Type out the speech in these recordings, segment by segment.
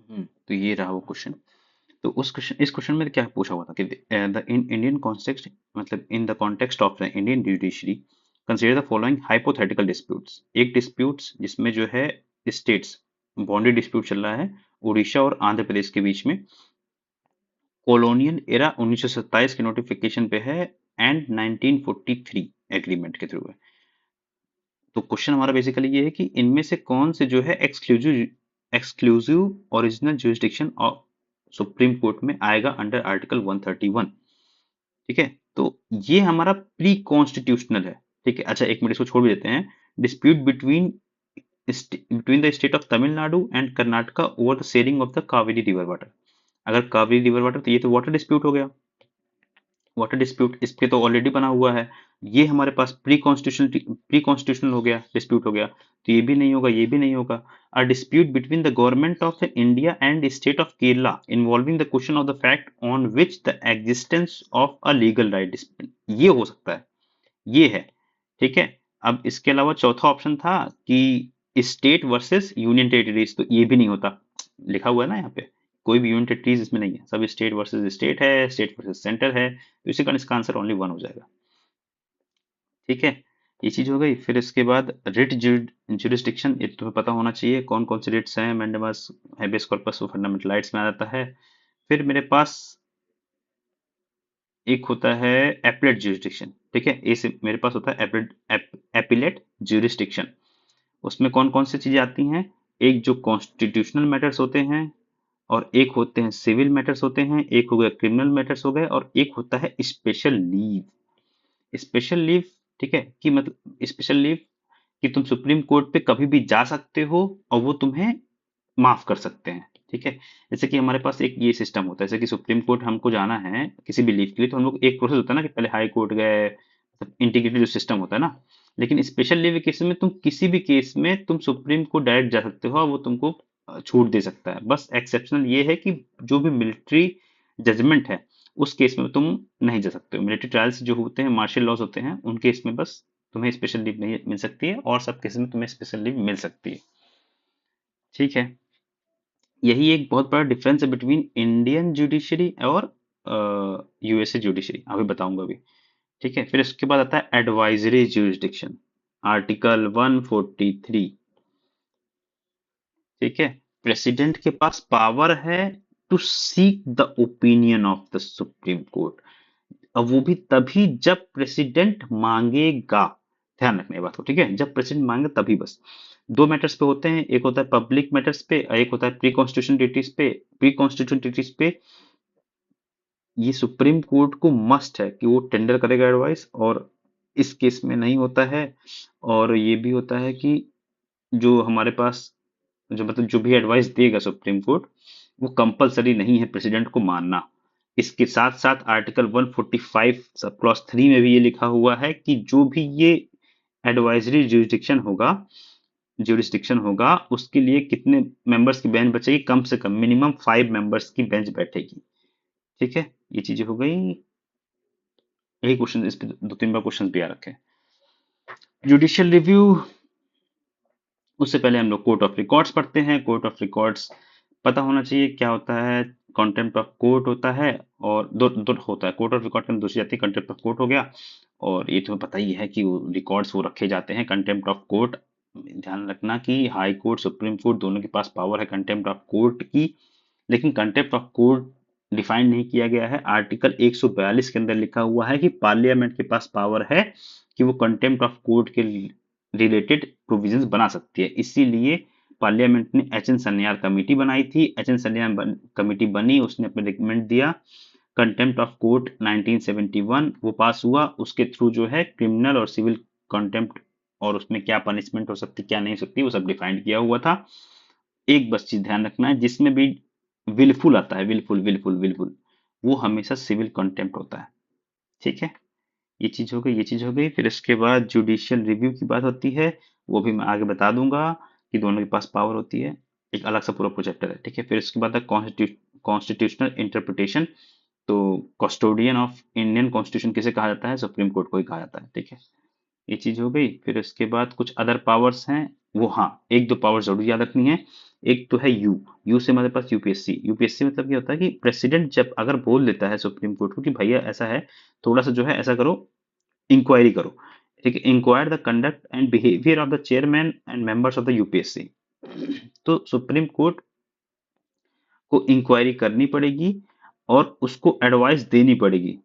तो ये रहा वो क्वेश्चन। तो इस क्वेश्चन में क्या पूछा हुआ था कि द इन इंडियन कॉन्टेक्स्ट, मतलब in the context of the Indian judiciary consider the following hypothetical disputes. एक डिस्प्यूट्स जिसमें जो है स्टेट्स बाउंड्री डिस्प्यूट चल रहा है उड़ीसा और आंध्र प्रदेश के बीच में, कॉलोनियल एरा 1927 के नोटिफिकेशन पे है एंड 1943 एग्रीमेंट के थ्रू है। तो क्वेश्चन हमारा बेसिकली ये है कि इनमें से कौन से जो है exclusive original jurisdiction of supreme court में आएगा अंडर आर्टिकल 131। ठीक है, तो ये हमारा प्री कॉन्स्टिट्यूशनल है। ठीक है, अच्छा एक मिनट इसको छोड़ भी देते हैं। Dispute between the state of Tamil Nadu and Karnataka over the sharing of the Kaveri river water. अगर कावेरी रिवर वाटर, तो ये तो वाटर डिस्प्यूट हो गया। वाटर डिस्प्यूट इस पे तो ऑलरेडी बना हुआ है। ये हमारे पास प्री कॉन्स्टिट्यूशनल हो गया, डिस्प्यूट हो गया, तो ये भी नहीं होगा, ये भी नहीं होगा। A dispute between the government of India and state of Kerala involving the question of the fact on which the existence of a legal right dispute, ये हो सकता है, ये है। ठीक है, अब इसके अलावा चौथा ऑप्शन था कि स्टेट वर्सेस यूनियन टेरिटरीज, तो ये भी नहीं होता। लिखा हुआ है ना यहाँ पे, कोई भी यूनियन टेरिटरीज इसमें नहीं है, सब स्टेट वर्सेस स्टेट है, स्टेट वर्सेस सेंटर है, तो इसी कारण इसका आंसर ओनली वन हो जाएगा। ठीक है, ये चीज हो गई। फिर इसके बाद रिट जुरिस्डिक्शन, ये तुम्हें पता होना चाहिए कौन कौन से रिट्स हैं। Mandamus, habeas corpus, fundamental rights में आ जाता है। फिर मेरे पास एक होता है एपलेट ज्यूरिसडिक्शन। ठीक है, इस मेरे पास होता है एपिलेट ज्यूरिसडिक्शन। उसमें कौन कौन सी चीजें आती हैं? एक जो कॉन्स्टिट्यूशनल मैटर्स होते हैं, और एक होते हैं सिविल मैटर्स होते हैं, एक हो गया क्रिमिनल मैटर्स हो गए, और एक होता है स्पेशल लीव। स्पेशल लीव, ठीक है, कि मतलब स्पेशल लीव कि तुम सुप्रीम कोर्ट पे कभी भी जा सकते हो और वो तुम्हें माफ कर सकते हैं। ठीक है, जैसे कि हमारे पास एक ये सिस्टम होता है, जैसे कि सुप्रीम कोर्ट हमको जाना है किसी भी लीव के लिए, तो हम लोग एक प्रोसेस होता है ना कि पहले हाई कोर्ट गए, मतलब इंटीग्रेटेड जो सिस्टम होता है ना। लेकिन स्पेशल लीव केस में तुम किसी भी केस में तुम सुप्रीम कोर्ट डायरेक्ट जा सकते हो और वो तुमको छूट दे सकता है। बस एक्सेप्शनल ये है कि जो भी मिलिट्री जजमेंट है उस केस में तुम नहीं जा सकते हो। मिलिट्री ट्रायल्स जो होते हैं, मार्शल लॉज होते हैं, उन केस में बस तुम्हें स्पेशल लीव नहीं मिल सकती है, और सब केस में तुम्हें स्पेशल लीव मिल सकती है। ठीक है, यही एक बहुत बड़ा डिफरेंस है बिटवीन इंडियन जुडिशरी और यूएसए जुडिशरी, अभी बताऊंगा अभी। ठीक है, फिर इसके बाद आता है एडवाइजरी जुरिस्डिक्शन, आर्टिकल 143। ठीक है, प्रेसिडेंट के पास पावर है to seek the opinion of the supreme court. अब वो भी तभी जब प्रेसिडेंट मांगेगा। ध्यान रखना ये बात को, ठीक है, जब प्रेसिडेंट मांगे तभी बस। दो मैटर्स पे होते हैं, एक होता है पब्लिक मैटर्स पे, और एक होता है प्री कॉन्स्टिट्यूशन डिटीज पे। प्री कॉन्स्टिट्यूशन डिटीज पे ये सुप्रीम कोर्ट को मस्ट है कि वो टेंडर करेगा एडवाइस, और इस केस में नहीं होता है। और ये भी होता है कि जो हमारे पास जो मतलब जो भी एडवाइस देगा सुप्रीम कोर्ट, वो कंपलसरी नहीं है प्रेसिडेंट को मानना। इसके साथ साथ आर्टिकल 145 सब क्लॉज 3 में भी ये लिखा हुआ है कि जो भी ये एडवाइजरी जुरिस्डिक्शन होगा उसके लिए कितने मेंबर्स की बेंच बचेगी, कम से कम मिनिमम 5 मेंबर्स की बेंच बैठेगी। ठीक है, ये चीजें हो गई। यही क्वेश्चन, इस पे दो तीन बार क्वेश्चन भी आ रखे हैं। जुडिशियल रिव्यू, उससे पहले हम लोग कोर्ट ऑफ रिकॉर्ड्स पढ़ते हैं। कोर्ट ऑफ रिकॉर्ड्स पता होना चाहिए क्या होता है। कंटेम्प्ट ऑफ कोर्ट होता है, और दो दो होता है। कोर्ट ऑफ रिकॉर्ड के अंदर दूसरी जाती है, कंटेम्प्ट ऑफ कोर्ट हो गया। और ये तुम्हें पता ही है कि रिकॉर्ड्स वो रखे जाते हैं कंटेम्प्ट ऑफ कोर्ट। ध्यान रखना कि हाई कोर्ट सुप्रीम कोर्ट दोनों के पास पावर है कंटेम्प्ट ऑफ कोर्ट की, लेकिन कंटेम्प्ट ऑफ कोर्ट डिफाइन नहीं किया गया है। आर्टिकल 142 के अंदर लिखा हुआ है कि पार्लियामेंट के पास पावर है कि वो कंटेम्प्ट ऑफ कोर्ट के रिलेटेड प्रोविजंस बना सकती है। इसीलिए पार्लियामेंट ने एच एन सन्याल कमेटी बनाई थी। एच एन सन्याल कमेटी बनी, उसने अपना रिकमेंड दिया। कंटेम्प्ट ऑफ कोर्ट 1971 वो पास हुआ, उसके थ्रू जो है क्रिमिनल और सिविल कंटेम्प्ट, और उसमें क्या पनिशमेंट हो सकती क्या नहीं हो सकती वो सब डिफाइंड किया हुआ था। एक बस चीज ध्यान रखना है, जिसमें भी विलफुल आता है, विलफुल विलफुल विलफुल, वो हमेशा सिविल कंटेम्प्ट होता है। ठीक है, ये चीज हो गई, ये चीज हो गई। फिर इसके बाद जुडिशियल रिव्यू की बात होती है, वो भी मैं आगे बता दूंगा कि दोनों के पास पावर होती है, एक अलग सा पूरा प्रोजेक्टर है। ठीक है, फिर इसके बाद कॉन्स्टिट्यूशनल इंटरप्रिटेशन। तो कस्टोडियन ऑफ इंडियन कॉन्स्टिट्यूशन किसे कहा जाता है? सुप्रीम कोर्ट को ही कहा जाता है। ठीक है, ये चीज हो गई। फिर इसके बाद कुछ अदर पावर्स हैं, वो हाँ एक दो पावर जरूर याद रखनी है। एक तो है यू से हमारे पास यूपीएससी। यूपीएससी मतलब क्या होता है कि प्रेसिडेंट जब अगर बोल देता है सुप्रीम कोर्ट को कि भैया ऐसा है, थोड़ा सा जो है ऐसा करो, इंक्वायरी करो, ठीक है, inquire the conduct and behaviour of the chairman and members of the UPSC. तो सुप्रीम कोर्ट को इंक्वायरी करनी पड़ेगी और उसको एडवाइस देनी पड़ेगी,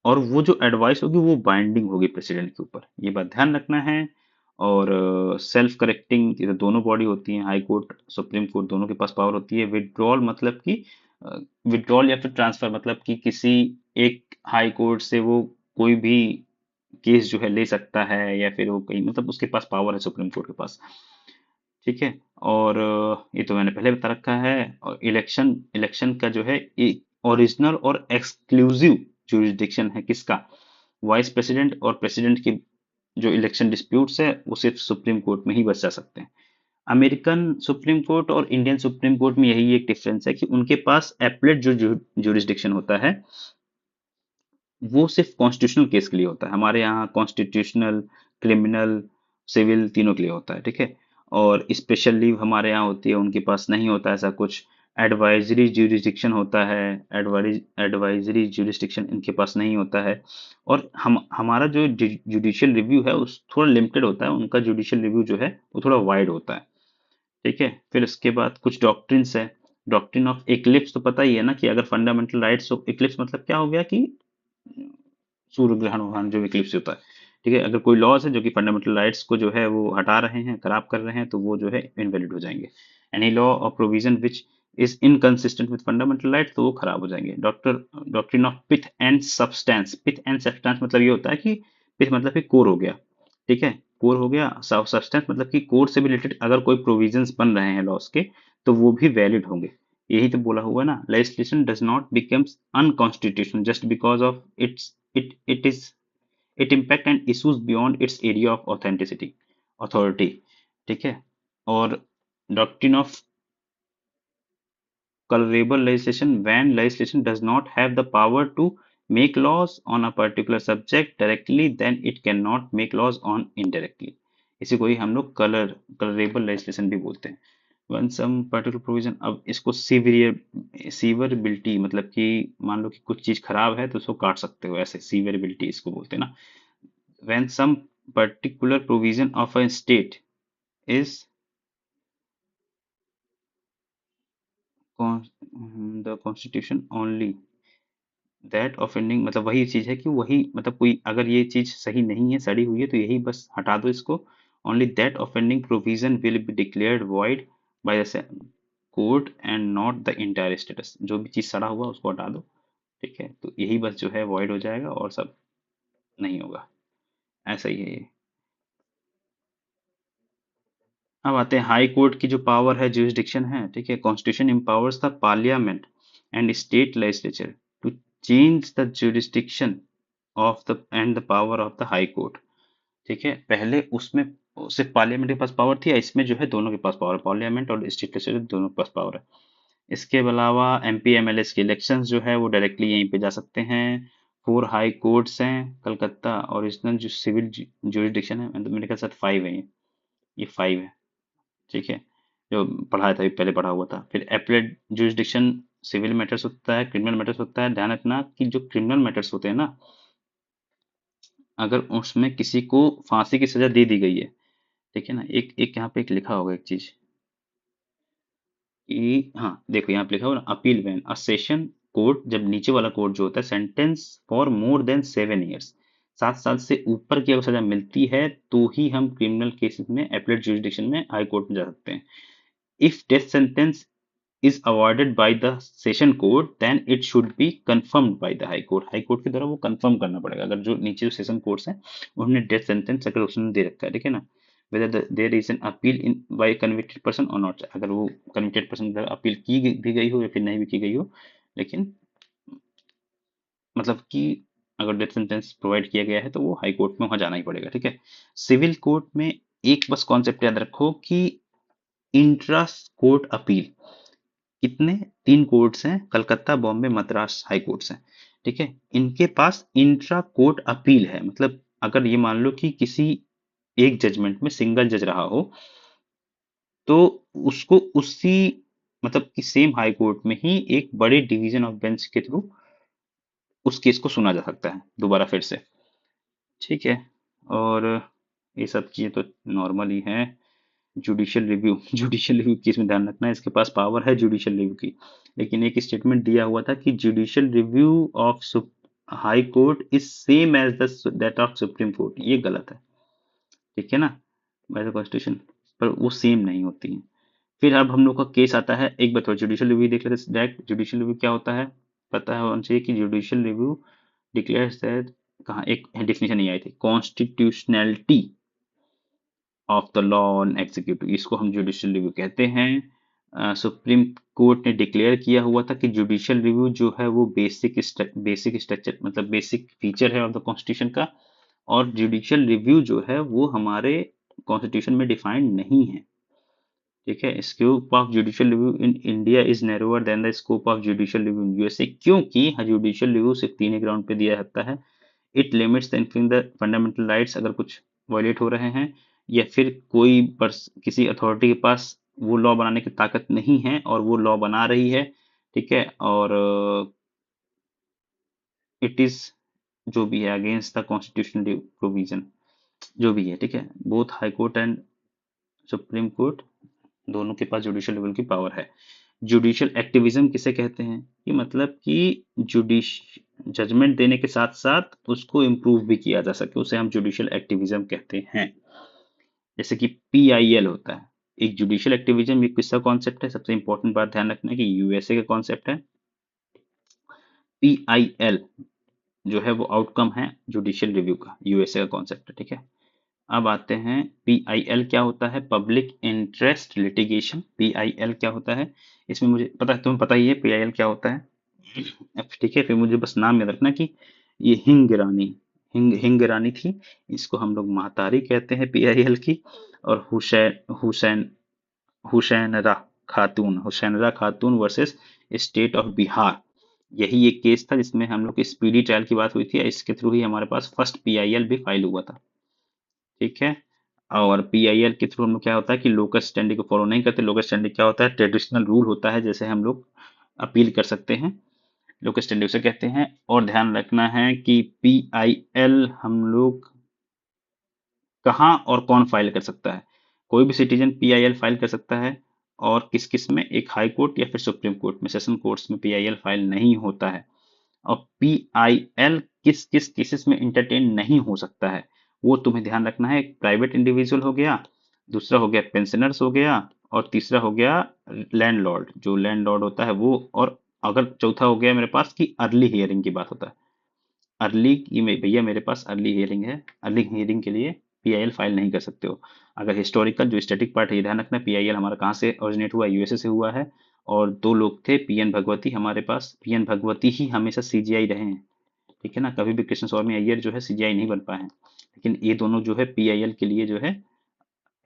और वो जो एडवाइस होगी वो बाइंडिंग होगी प्रेसिडेंट के ऊपर, ये बात ध्यान रखना है। और सेल्फ करेक्टिंग दोनों बॉडी होती हैं, हाई कोर्ट सुप्रीम कोर्ट दोनों के पास पावर होती है। विड्रॉल मतलब कि विड्रॉल या फिर ट्रांसफर मतलब कि किसी एक हाई कोर्ट से वो कोई भी केस जो है ले सकता है, या फिर वो कहीं मतलब उसके पास पावर है सुप्रीम कोर्ट के पास, ठीक है। और ये तो मैंने पहले बता रखा है। और इलेक्शन इलेक्शन का जो है ओरिजिनल और एक्सक्लूसिव जुरिस्डिक्शन है किसका, वाइस प्रेसिडेंट और प्रेसिडेंट की जो इलेक्शन डिस्प्यूट्स है वो सिर्फ सुप्रीम कोर्ट में ही बच जा सकते हैं। अमेरिकन सुप्रीम कोर्ट और इंडियन सुप्रीम कोर्ट में यही एक डिफरेंस है कि उनके पास एपलेट जो जुरिस्डिक्शन होता है वो सिर्फ कॉन्स्टिट्यूशनल केस के लिए होता है। हमारे यहाँ कॉन्स्टिट्यूशनल, क्रिमिनल, सिविल तीनों के लिए होता है, ठीक है। और स्पेशल लीव हमारे यहाँ होती है, उनके पास नहीं होता ऐसा कुछ। एडवाइजरी ज्यूरिसडिक्शन होता है, एडवाइजरी ज्यूरिसडिक्शन इनके पास नहीं होता है। और हमारा जो जुडिशियल रिव्यू है उस थोड़ा लिमिटेड होता है, उनका जुडिशियल रिव्यू जो है वो थोड़ा वाइड होता है, ठीक है। फिर उसके बाद कुछ डॉक्ट्रिन्स है। डॉक्ट्रिन ऑफ इक्लिप्स तो पता ही है ना, कि अगर फंडामेंटल राइट्स, इक्लिप्स मतलब क्या हो गया कि सूर्य ग्रहण वहन जो इक्लिप्स होता है, ठीक है। अगर कोई लॉज है जो कि फंडामेंटल राइट्स को जो है वो हटा रहे हैं, खराब कर रहे हैं, तो वो जो है इनवैलिड हो जाएंगे। Any law or provision which is inconsistent with fundamental right, तो वो खराब हो जाएंगे। Doctrine of pith and substance. Pith and substance मतलब ये होता है कि पिथ मतलब कि कोर हो गया, ठीक है, कोर हो गया। सब्सटेंस मतलब कि कोर से रिलेटेड अगर कोई प्रोविजंस बन रहे हैं लॉस के, तो वो भी वैलिड होंगे। यही तो बोला हुआ है ना, legislation does not becomes unconstitutional just because of it is it impact and issues beyond it's area of authenticity authority, ठीक है। और doctrine of colorable legislation, when legislation does not have the power to make laws on a particular subject directly, then it cannot make laws on indirectly। इसी को ही हम लोग colourable legislation भी बोलते हैं। वन सम पर्टिकुलर प्रोविजन, अब इसको सीवरेबिलिटी मतलब कि मान लो कि कुछ चीज खराब है तो उसको काट सकते हो, ऐसे सीवरेबिलिटी इसको बोलते हैं ना। When some particular provision of a state is the constitution only that offending, मतलब वही चीज है कि वही मतलब कोई अगर ये चीज सही नहीं है, सड़ी हुई है, तो यही बस हटा दो इसको। Only that offending provision will be declared void by the court and not the entire status. जो भी चीज सड़ा हुआ उसको हटा दो, ठीक है, तो यही बस जो है वॉइड हो जाएगा और सब नहीं होगा। ऐसा ही है ये। अब आते हैं हाई कोर्ट की जो पावर है, जुरिस्डिक्शन है, ठीक है। Constitution empowers the parliament and state legislature to change the jurisdiction of the and the power of the high court, ठीक है। पहले उसमें सिर्फ पार्लियामेंट के पास पावर थी, इसमें जो है दोनों के पास पावर, पार्लियामेंट और स्टेट लेजिस्लेचर दोनों के पास पावर है। इसके अलावा एमपी एमएलएस के इलेक्शंस जो है वो डायरेक्टली यहीं पे जा सकते हैं। 4 हाई कोर्ट्स हैं कलकत्ता, ओरिजिनल जो सिविल जुरिस्डिक्शन है, मतलब मेरे ख्याल से 5 है ये 5 है, ठीक है, जो पढ़ाया था पहले पढ़ा हुआ था। फिर एपलेट जुरिस्डिक्शन सिविल मैटर्स होता है, क्रिमिनल मैटर्स होता है। ध्यान रखना कि जो क्रिमिनल मैटर्स होते हैं ना, अगर उसमें किसी को फांसी की सजा दे दी गई है, ठीक है ना, एक एक यहाँ पे एक लिखा होगा एक चीज कि हाँ देखो यहाँ पे लिखा होगा ना, appeal when a session court, जब नीचे वाला कोर्ट जो होता है, sentence for more than 7 years, 7 साल से ऊपर की अगर सजा मिलती है तो ही हम क्रिमिनल केसेस में एपलेट जुरिस्डिक्शन में हाई कोर्ट में जा सकते हैं। If death sentence is awarded by the session court, then it should be confirmed by the high court। High court के द्वारा वो कंफर्म करना पड़ेगा, अगर जो नीचे जो सेशन कोर्ट्स हैं उन्होंने डेथ सेंटेंस अगर उसने दे रखा है, ठीक है ना, whether there is an appeal in by convicted person or not, अगर वो convicted person द्वारा अपील भी गई हो या फिर नहीं भी की गई हो, लेकिन मतलब कि अगर डेथ सेंटेंस प्रोवाइड किया गया है तो वो हाई कोर्ट में वहां जाना ही पड़ेगा, ठीक है। सिविल कोर्ट में एक बस कॉन्सेप्ट याद रखो कि इंट्रा कोर्ट अपील, कितने 3 कोर्ट्स हैं, कलकत्ता, बॉम्बे, मद्रास हाई कोर्ट्स हैं, ठीक है। इनके पास इंट्रा कोर्ट अपील है, मतलब अगर ये मान लो कि किसी एक जजमेंट में सिंगल जज रहा हो, तो उसको उसी मतलब कि सेम हाई कोर्ट में ही एक बड़े डिवीजन ऑफ बेंच के थ्रू उस केस को सुना जा सकता है दोबारा फिर से। ठीक है। और ये सब चीजें तो नॉर्मल ही हैं। Judicial review judicial review case में ध्यान रखना है, इसके पास पावर है जुडिशियल रिव्यू की, लेकिन एक स्टेटमेंट दिया हुआ था कि judicial review of high court is same as that of supreme court. ये गलत है, ठीक है ना, बाय द कॉन्स्टिट्यूशन, पर वो सेम नहीं होती है। फिर अब हम लोग का केस आता है, एक बताओ जुडिशियल रिव्यू देख लेते हैं डायरेक्ट। जुडिशियल रिव्यू क्या होता है, पता होना चाहिए कि जुडिशियल रिव्यू डिक्लेयर्स दैट, कहाँ एक डेफिनेशन नहीं आई थी, constitutionality of the law on executive, इसको हम जुडिशियल रिव्यू कहते हैं। सुप्रीम कोर्ट ने डिक्लेयर किया हुआ था कि जुडिशियल रिव्यू जो है वो बेसिक स्ट्रक्चर मतलब बेसिक फीचर है ऑफ द कॉन्स्टिट्यूशन का, और जुडिशियल रिव्यू जो है वो हमारे कॉन्स्टिट्यूशन में डिफाइंड नहीं है। ठीक है, scope of judicial review in India is narrower than the scope of judicial review in USA, क्योंकि जुडिशियल रिव्यू सिर्फ तीन ही ग्राउंड पे दिया जाता है। It limits the fundamental rights, अगर कुछ वायलेट हो रहे हैं, या फिर कोई किसी अथॉरिटी के पास वो लॉ बनाने की ताकत नहीं है और वो लॉ बना रही है, ठीक है, और इट इज जो भी है अगेंस्ट द कॉन्स्टिट्यूशनल प्रोविजन, जो भी है, ठीक है। Both high court and supreme court दोनों के पास जुडिशियल लेवल की पावर है। जुडिशियल एक्टिविज्म किसे कहते हैं, कि मतलब कि जुडिश जजमेंट देने के साथ साथ उसको इम्प्रूव भी किया जा सके, उसे हम जुडिशियल एक्टिविज्म कहते हैं। जैसे कि पीआईएल होता है, एक जुडिशियल एक्टिविज्म, ये किसका कॉन्सेप्ट है, सबसे इंपॉर्टेंट बात ध्यान रखना है कि यूएसए का कॉन्सेप्ट है। पीआईएल जो है वो आउटकम है जुडिशियल रिव्यू का, यूएसए का कॉन्सेप्ट है, ठीक है। अब आते हैं पीआईएल क्या होता है, पब्लिक इंटरेस्ट लिटिगेशन। पीआईएल क्या होता है, इसमें मुझे पता है, तुम्हें पता ही है पीआईएल क्या होता है। अब ठीक है, फिर मुझे बस नाम याद रखना कि ये हिंग रानी थी, इसको हम लोग महतारी कहते हैं पीआईएल की। और हुसैन हुसैनरा खातून वर्सेस स्टेट ऑफ बिहार, यही एक केस था जिसमें हम लोग की स्पीडी ट्रायल की बात हुई थी, इसके थ्रू ही हमारे पास फर्स्ट पीआईएल भी फाइल हुआ था, ठीक है। और पीआईएल के थ्रू हम लोग क्या होता है कि लोकस स्टैंडी को फॉलो नहीं करते। लोकस स्टैंडी क्या होता है, ट्रेडिशनल रूल होता है, जैसे हम लोग अपील कर सकते हैं, लोकस स्टैंडी उसे कहते हैं। और ध्यान रखना है कि पीआईएल हम लोग कहाँ और कौन फाइल कर सकता है, कोई भी सिटीजन पीआईएल फाइल कर सकता है, और किस किस में, एक हाई कोर्ट या फिर सुप्रीम कोर्ट में, सेशन कोर्ट्स में पीआईएल फाइल नहीं होता है। और पीआईएल किस किस केसेस में इंटरटेन नहीं हो सकता है, वो तुम्हें ध्यान रखना है। एक प्राइवेट इंडिविजुअल हो गया, दूसरा हो गया पेंशनर्स हो गया, और तीसरा हो गया लैंडलॉर्ड, जो लैंडलॉर्ड होता है वो, और अगर चौथा हो गया मेरे पास कि अर्ली हियरिंग की बात होता है। अर्ली की भैया मेरे पास अर्ली हियरिंग है, अर्ली हियरिंग के लिए पीआईएल फाइल नहीं कर सकते हो। अगर हिस्टोरिकल जो स्टैटिक पार्ट है, ये ध्यान रखना, पीआईएल हमारा कहाँ से ओरिजिनेट हुआ, यूएसए से हुआ है। और दो लोग थे पीएन भगवती, हमारे पास पीएन भगवती ही हमेशा सीजीआई रहे हैं, ठीक है ना, कभी भी कृष्ण स्वामी अय्यर जो है सीजीआई नहीं बन पाए हैं, लेकिन ये दोनों जो है पीआईएल के लिए जो है,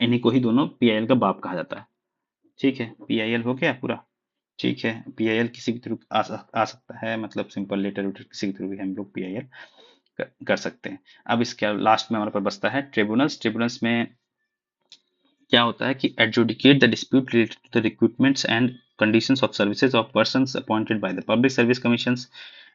इन्हीं को ही दोनों पीआईएल का बाप कहा जाता है। ठीक है, पीआईएल हो गया पूरा। ठीक है, पीआईएल किसी के थ्रू आ सकता है, मतलब सिंपल लेटर वेटर किसी के थ्रू भी हम लोग पीआईएल कर सकते हैं। अब इसके लास्ट में हमारे पास बचता है ट्रिब्यूनल्स। ट्रिब्यूनल्स में क्या होता है कि adjudicate the dispute related to the recruitments and conditions of services of persons appointed by the public service commissions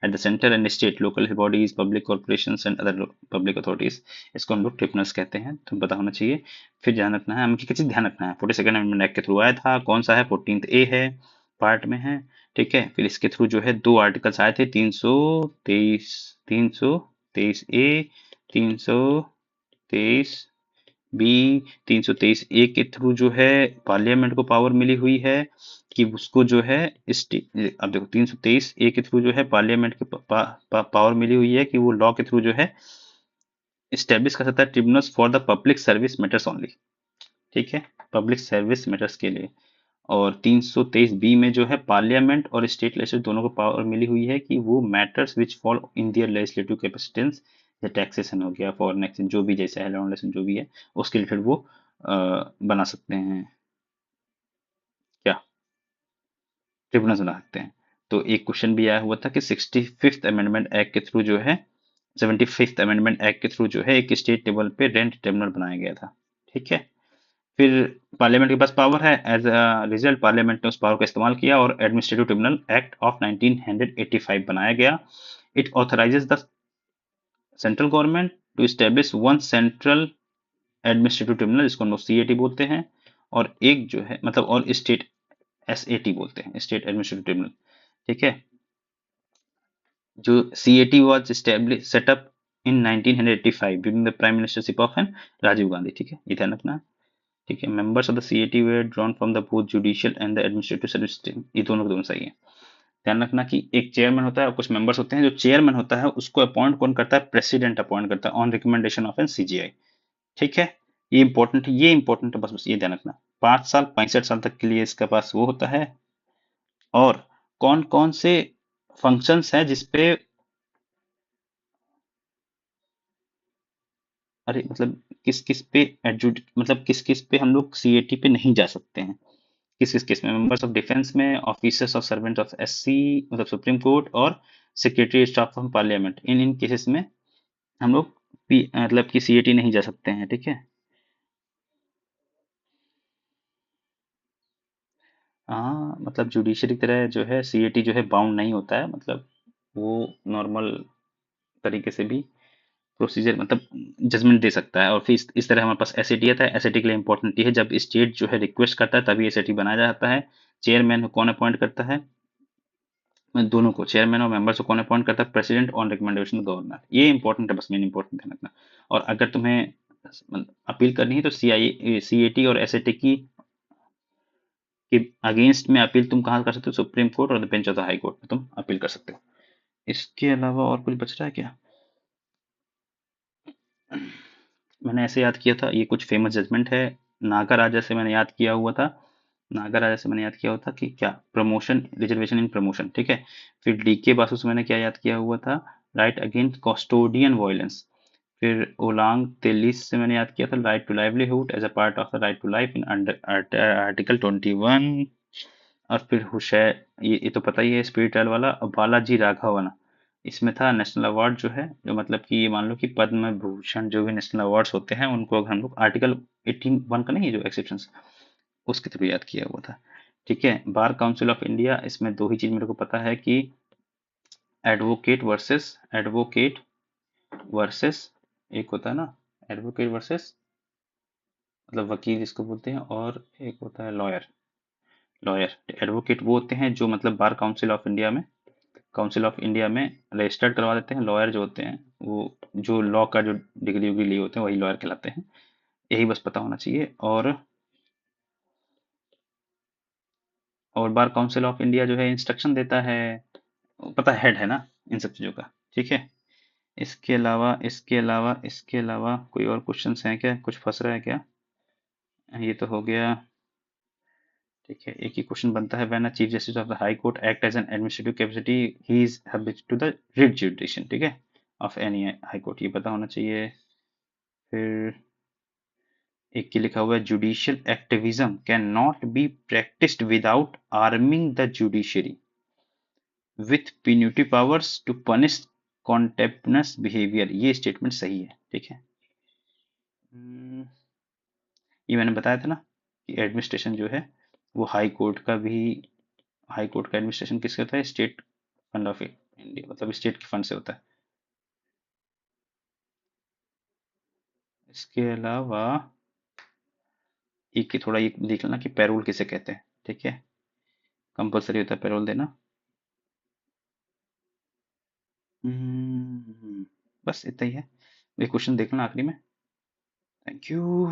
at the center and state local bodies, public corporations and other public authorities, इसको हम लोग tribunals कहते हैं, तो पता होना चाहिए। फिर ध्यान रखना है, हमें किस चीज ध्यान रखना है, 42nd अमेंडमेंट एक्ट के थ्रू आया था, कौन सा है, 14th ए है, पार्ट में है, ठीक है। फिर इसके थ्रू जो है दो आर्टिकल्स आए थे, 323 ए, 323 बी, 323 ए के थ्रू जो है पार्लियामेंट को पावर मिली हुई है कि उसको जो है अब देखो 323 ए के थ्रू जो है पार्लियामेंट के पावर मिली हुई है कि वो लॉ के थ्रू जो है स्टेब्लिश कर सकता है tribunals for the public service matters only, ठीक है, पब्लिक सर्विस मैटर्स के लिए। और 323 बी में जो है पार्लियामेंट और स्टेट लेजिस्लेचर दोनों को पावर मिली हुई है कि वो matters which fall in their legislative capacitance, या टैक्सेशन हो गया, फॉरेन एक्सचेंज जो भी, जैसे है जो भी है, उसके रिलेटेड वो बना सकते हैं, क्या ट्रिब्यूनल बना सकते हैं। तो एक क्वेश्चन भी आया हुआ था कि 65th अमेंडमेंट एक्ट के थ्रू जो है, 75th अमेंडमेंट एक्ट के थ्रू जो है एक स्टेट लेवल पे रेंट ट्रिब्यूनल बनाया गया था, ठीक है। फिर पार्लियामेंट के पास पावर है, एज अ रिजल्ट पार्लियामेंट ने उस पावर का इस्तेमाल किया और एडमिनिस्ट्रेटिव ट्रिब्यूनल एक्ट ऑफ 1985 बनाया गया। It authorises the central government to establish one central administrative tribunal, जिसको सीएटी बोलते हैं, और एक जो है मतलब और स्टेट एसएटी बोलते हैं, स्टेट एडमिनिस्ट्रेटिव ट्रिब्यूनल। ठीक है, जो CAT was establish set up in 1985 during the prime ministership of an Rajiv Gandhi. ठीक है, ये ध्यान रखना। ठीक है, members of the CAT they drawn from the both judicial and the administrative service system, ये दोनों के दोनों सही है। ध्यान रखना कि एक चेयरमैन होता है और कुछ मेंबर्स होते हैं। जो चेयरमैन होता है उसको अपॉइंट कौन करता है? प्रेसिडेंट अपॉइंट करता है on recommendation of an CJI. ठीक है, ये इंपॉर्टेंट है, ये इंपॉर्टेंट है, बस बस ये ध्यान रखना। 5 साल 65 साल तक के लिए इसके पास वो होता है। और कौन कौन से फंक्शंस हैं जिसपे, अरे मतलब किस किस पे एडजुड मतलब किस किस पे हम लोग सीएटी पे नहीं जा सकते हैं? किस किस केस में? मेंबर्स ऑफ डिफेंस में, officers of servant of SC मतलब सुप्रीम कोर्ट, और secretary staff of parliament, in in cases में हम लोग मतलब कि सीएटी नहीं जा सकते हैं। ठीक है, हाँ मतलब जुडिशरी की तरह जो है सीएटी जो है बाउंड नहीं होता है, मतलब वो नॉर्मल तरीके से भी प्रोसीजर मतलब जजमेंट दे सकता है। और फिर इस तरह हमारे पास एसएटी आता है। एसएटी के लिए इंपॉर्टेंट ये है, जब स्टेट जो है रिक्वेस्ट करता है तभी एसएटी बनाया जाता है। चेयरमैन कौन अपॉइंट करता है? दोनों को, चेयरमैन और मेंबर्स को कौन अपॉइंट करता है? President on recommendation governor. ये इंपॉर्टेंट है, बस मेन इंपॉर्टेंट ध्यान रखना। और अगर तुम्हें अपील करनी है तो सीएटी और एसएटी की के अगेंस्ट में अपील तुम कहाँ कर सकते हो? सुप्रीम कोर्ट और the bench of the high court में तुम अपील कर सकते हो। इसके अलावा और कुछ बच रहा है क्या? मैंने ऐसे याद किया था, ये कुछ फेमस जजमेंट है। नागा राजा से मैंने याद किया हुआ था। नागा राजा से मैंने याद किया हुआ था कि क्या प्रमोशन, रिजर्वेशन इन प्रमोशन। ठीक है, फिर डीके बासु से मैंने क्या याद किया हुआ था? Right against custodian violence. फिर ओलांग तेलिस से मैंने याद किया था right to livelihood as a part of the right to life in article 21। और फिर ये तो पता ही है, स्पिरिटल वाला। और बालाजी राघवन, इसमें था नेशनल अवार्ड जो है, जो मतलब कि ये मान लो कि पद्म भूषण जो भी नेशनल अवार्ड्स होते हैं उनको अगर हम लोग आर्टिकल 18(1) का नहीं है जो एक्सेप्शन, उसके थ्रू याद किया हुआ था। ठीक है, बार काउंसिल ऑफ इंडिया, इसमें दो ही चीज मेरे को पता है कि एडवोकेट वर्सेस एक होता है ना, एडवोकेट वर्सेस मतलब वकील जिसको बोलते हैं, और एक होता है लॉयर। लॉयर एडवोकेट वो होते हैं जो मतलब बार काउंसिल ऑफ इंडिया में रजिस्टर्ड करवा देते हैं। लॉयर जो होते हैं वो जो लॉ का जो डिग्री उग्री लिए होते हैं वही लॉयर कहलाते हैं। यही बस पता होना चाहिए। और बार काउंसिल ऑफ इंडिया जो है इंस्ट्रक्शन देता है, पता हेड है ना इन सब चीज़ों का। ठीक है, इसके अलावा कोई और क्वेश्चंस हैं क्या? कुछ फंस रहा है क्या? ये तो हो गया। ठीक है, एक ही क्वेश्चन बनता है, when a chief justice of the high court act as an administrative capacity he is habit to the writ jurisdiction. ठीक है, ऑफ एनी हाई कोर्ट, ये पता होना चाहिए। फिर एक की लिखा हुआ है, judicial activism can not be practised without arming the judiciary with punitive powers to punish contemptuous behaviour. ये स्टेटमेंट सही है। ठीक है, हम्म, ये मैंने बताया था ना कि एडमिनिस्ट्रेशन जो है वो हाई कोर्ट का एडमिनिस्ट्रेशन किससे होता है? स्टेट फंड ऑफ इंडिया, मतलब स्टेट के फंड से होता है। इसके अलावा एक की थोड़ा ये देख लेना कि पैरोल किसे कहते हैं। ठीक है, कंपलसरी होता है पैरोल देना। बस इतना ही है। ये क्वेश्चन देखना आखिरी में। Thank you.